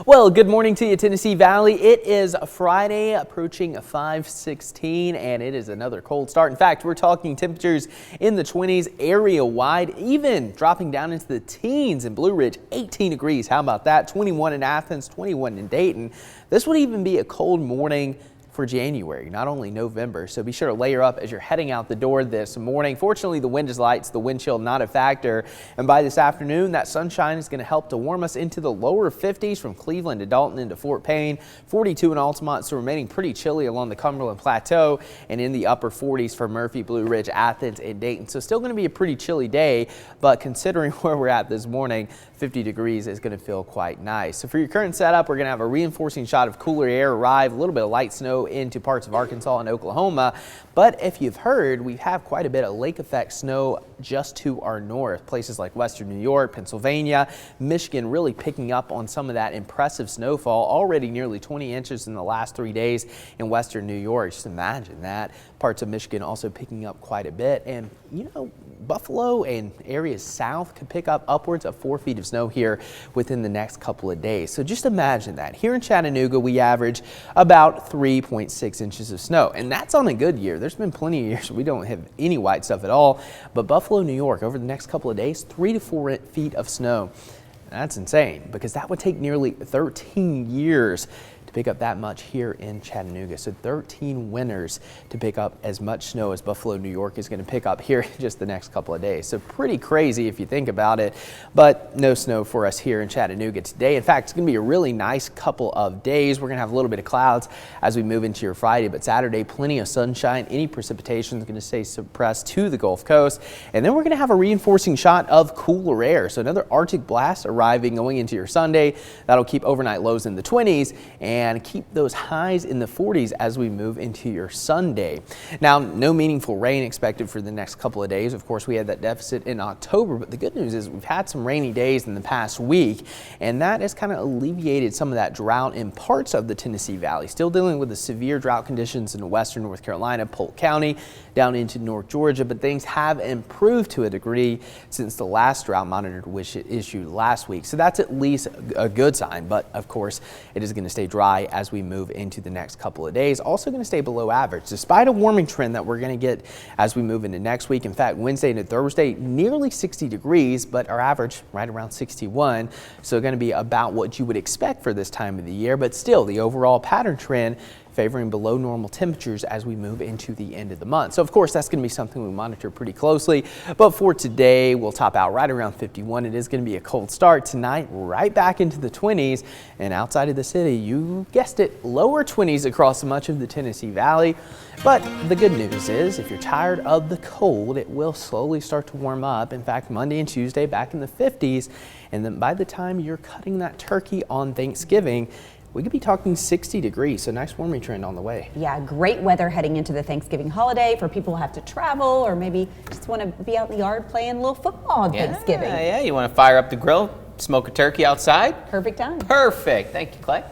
Well, good morning to you, Tennessee Valley. It is Friday, approaching 5:16, and it is another cold start. In fact, we're talking temperatures in the 20s area-wide, even dropping down into the teens in Blue Ridge, 18 degrees. How about that? 21 in Athens, 21 in Dayton. This would even be a cold morning for January, not only November. So be sure to layer up as you're heading out the door this morning. Fortunately, the wind is light, so the wind chill not a factor. And by this afternoon, that sunshine is going to help to warm us into the lower 50s from Cleveland to Dalton into Fort Payne. 42 in Altamont, so remaining pretty chilly along the Cumberland Plateau, and in the upper 40s for Murphy, Blue Ridge, Athens, and Dayton. So still going to be a pretty chilly day, but considering where we're at this morning, 50 degrees is going to feel quite nice. So for your current setup, we're going to have a reinforcing shot of cooler air arrive, a little bit of light snow into parts of Arkansas and Oklahoma. But if you've heard, we have quite a bit of lake effect snow just to our north. Places like western New York, Pennsylvania, Michigan really picking up on some of that impressive snowfall. Already nearly 20 inches in the last 3 days in western New York. Just imagine that. Parts of Michigan also picking up quite a bit. And, you know, Buffalo and areas south could pick up upwards of 4 feet of snow here within the next couple of days. So just imagine that. Here in Chattanooga, we average about 3.6 inches of snow, and that's on a good year. There's been plenty of years we don't have any white stuff at all, but Buffalo, New York, over the next couple of days, 3 to 4 feet of snow. That's insane, because that would take nearly 13 years to pick up that much here in Chattanooga. So 13 winters to pick up as much snow as Buffalo, New York is going to pick up here in just the next couple of days. So pretty crazy if you think about it, but no snow for us here in Chattanooga today. In fact, it's going to be a really nice couple of days. We're going to have a little bit of clouds as we move into your Friday, but Saturday, plenty of sunshine. Any precipitation is going to stay suppressed to the Gulf Coast. And then we're going to have a reinforcing shot of cooler air. So another Arctic blast arriving going into your Sunday. That'll keep overnight lows in the 20s and keep those highs in the 40s as we move into your Sunday. Now, no meaningful rain expected for the next couple of days. Of course, we had that deficit in October, but the good news is we've had some rainy days in the past week, and that has kind of alleviated some of that drought in parts of the Tennessee Valley. Still dealing with the severe drought conditions in western North Carolina, Polk County, down into North Georgia, but things have improved to a degree since the last drought monitor was issued last week. So that's at least a good sign, but of course, it is going to stay dry as we move into the next couple of days. Also going to stay below average despite a warming trend that we're going to get as we move into next week. In fact, Wednesday and Thursday nearly 60 degrees, but our average right around 61. So going to be about what you would expect for this time of the year, but still the overall pattern trend favoring below normal temperatures as we move into the end of the month. So of course that's going to be something we monitor pretty closely, but for today we'll top out right around 51. It is going to be a cold start tonight, right back into the 20s, and outside of the city, you guessed it, lower 20s across much of the Tennessee Valley. But the good news is if you're tired of the cold, it will slowly start to warm up. In fact, Monday and Tuesday back in the 50s, and then by the time you're cutting that turkey on Thanksgiving, we could be talking 60 degrees, so nice warming trend on the way. Yeah, great weather heading into the Thanksgiving holiday for people who have to travel or maybe just want to be out in the yard playing a little football on Thanksgiving. Yeah, you want to fire up the grill, smoke a turkey outside? Perfect time. Perfect. Thank you, Clay.